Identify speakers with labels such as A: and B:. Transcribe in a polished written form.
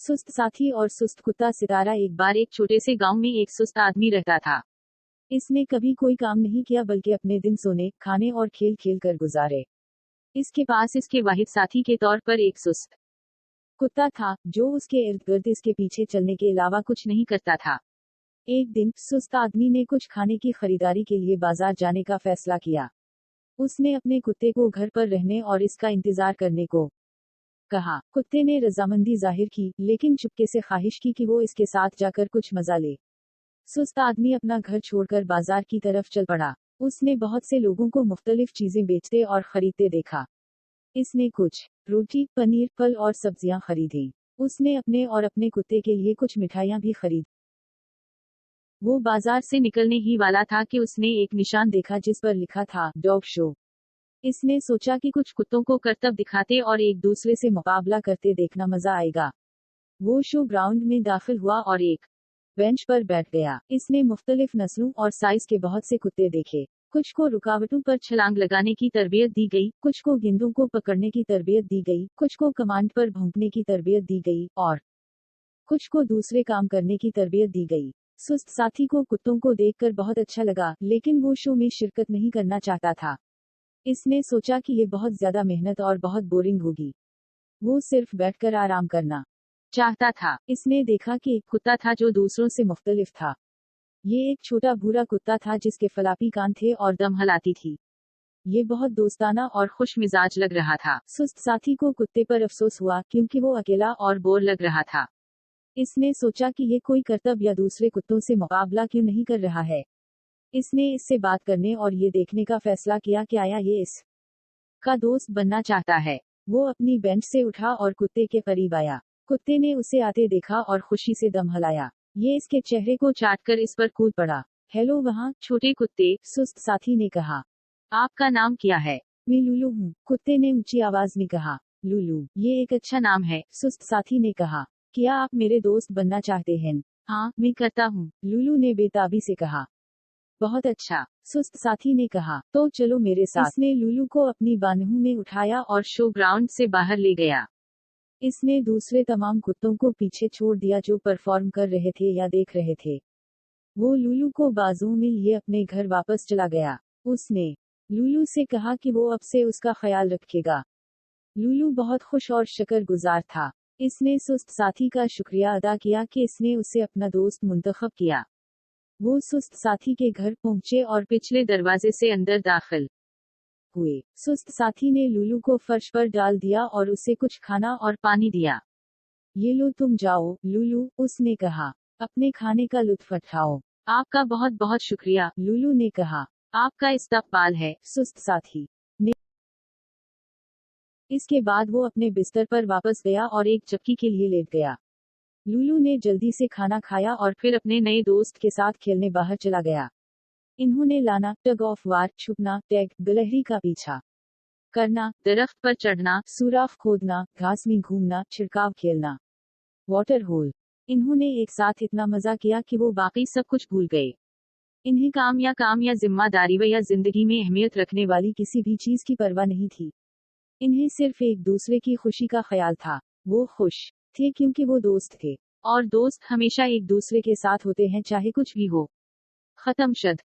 A: सुस्त साथी और सुस्त कुत्ता। सितारा। एक बार एक छोटे से गांव में एक सुस्त आदमी रहता था। इसने कभी कोई काम नहीं किया बल्कि अपने दिन सोने, खाने और खेल खेल कर गुजारे। इसके पास इसके वाहिद साथी के तौर पर एक सुस्त कुत्ता था, जो उसके इर्द गिर्द इसके पीछे चलने के अलावा कुछ नहीं करता था। एक दिन सुस्त आदमी ने कुछ खाने की खरीदारी के लिए बाजार जाने का फैसला किया। उसने अपने कुत्ते को घर पर रहने और इसका इंतजार करने को कहा। कुत्ते ने रजामंदी जाहिर की, लेकिन चुपके से ख्वाहिश की कि वो इसके साथ जाकर कुछ मजा ले। सुस्त आदमी अपना घर छोड़कर बाजार की तरफ चल पड़ा। उसने बहुत से लोगों को मुख्तलिफ चीजें बेचते और खरीदते देखा। इसने कुछ रोटी, पनीर, फल और सब्जियां खरीदी। उसने अपने और अपने कुत्ते के लिए कुछ मिठाइयां भी खरीद। वो बाजार से निकलने ही वाला था कि उसने एक निशान देखा जिस पर लिखा था डॉग शो। इसने सोचा कि कुछ कुत्तों को करतब दिखाते और एक दूसरे से मुकाबला करते देखना मजा आएगा। वो शो ग्राउंड में दाखिल हुआ और एक बेंच पर बैठ गया। इसने मुख्तलिफ नस्लों और साइज के बहुत से कुत्ते देखे। कुछ को रुकावटों पर छलांग लगाने की तरबियत दी गई, कुछ को गेंदों को पकड़ने की तरबियत दी गई, कुछ को कमांड पर भौंकने की तरबियत दी गई और कुछ को दूसरे काम करने की तरबियत दी गई। सुस्त साथी को कुत्तों को देखकर बहुत अच्छा लगा, लेकिन वो शो में शिरकत नहीं करना चाहता था। इसने सोचा कि ये बहुत ज्यादा मेहनत और बहुत बोरिंग होगी। वो सिर्फ बैठकर आराम करना चाहता था। इसने देखा कि एक कुत्ता था जो दूसरों से मुख्तलिफ था। ये एक छोटा भूरा कुत्ता था जिसके फलापी कान थे और दम हलाती थी। ये बहुत दोस्ताना और खुश मिजाज लग रहा था। सुस्त साथी को कुत्ते पर अफसोस हुआ क्योंकि वो अकेला और बोर लग रहा था। इसने सोचा कि ये कोई करतब या दूसरे कुत्तों से मुकाबला क्यों नहीं कर रहा है। इसने इससे बात करने और ये देखने का फैसला किया कि आया ये इस का दोस्त बनना चाहता है। वो अपनी बेंच से उठा और कुत्ते के करीब आया। कुत्ते ने उसे आते देखा और खुशी से दम हलाया। ये इसके चेहरे को चाटकर इस पर कूद पड़ा। हेलो वहाँ, छोटे कुत्ते, सुस्त साथी ने कहा। आपका नाम क्या है? मैं लूलू हूँ, कुत्ते ने ऊंची आवाज में कहा। लूलू, ये एक अच्छा नाम है, सुस्त साथी ने कहा। क्या आप मेरे दोस्त बनना चाहते हैं? हाँ, मैं करता हूँ, लूलू ने बेताबी से कहा। बहुत अच्छा, सुस्त साथी ने कहा। तो चलो मेरे साथ। इसने लूलू को अपनी बाहों में उठाया और शो ग्राउंड से बाहर ले गया। इसने दूसरे तमाम कुत्तों को पीछे छोड़ दिया जो परफॉर्म कर रहे थे या देख रहे थे। वो लूलू को बाजुओं में लिए अपने घर वापस चला गया। उसने लूलू से कहा कि वो अब से उसका ख्याल रखेगा। लूलू बहुत खुश और शुक्रगुजार था। इसने सुस्त साथी का शुक्रिया अदा किया कि इसने उसे अपना दोस्त मुंतखब किया। वो सुस्त साथी के घर पहुंचे और पिछले दरवाजे से अंदर दाखिल हुए। सुस्त साथी ने लूलू को फर्श पर डाल दिया और उसे कुछ खाना और पानी दिया। ये लो तुम जाओ, लूलू, उसने कहा। अपने खाने का लुत्फ उठाओ। आपका बहुत बहुत शुक्रिया, लूलू ने कहा। आपका इस्तकबाल है, सुस्त साथी ने। इसके बाद वो अपने बिस्तर पर वापस गया और एक चक्की के लिए लेट गया। लूलू ने जल्दी से खाना खाया और फिर अपने नए दोस्त के साथ खेलने बाहर चला गया। इन्होंने लाना, टग ऑफ वार, छुपना, टैग, गिलहरी का पीछा करना, दरख्त पर चढ़ना, सुराख खोदना, घास में घूमना, छिड़काव खेलना, वाटर होल। इन्होंने एक साथ इतना मजा किया कि वो बाकी सब कुछ भूल गए। इन्हें काम या जिम्मेदारी व या जिंदगी में अहमियत रखने वाली किसी भी चीज की परवाह नहीं थी। इन्हें सिर्फ एक दूसरे की खुशी का ख्याल था। वो खुश थे क्योंकि वो दोस्त थे, और दोस्त हमेशा एक दूसरे के साथ होते हैं चाहे कुछ भी हो। खत्म शद।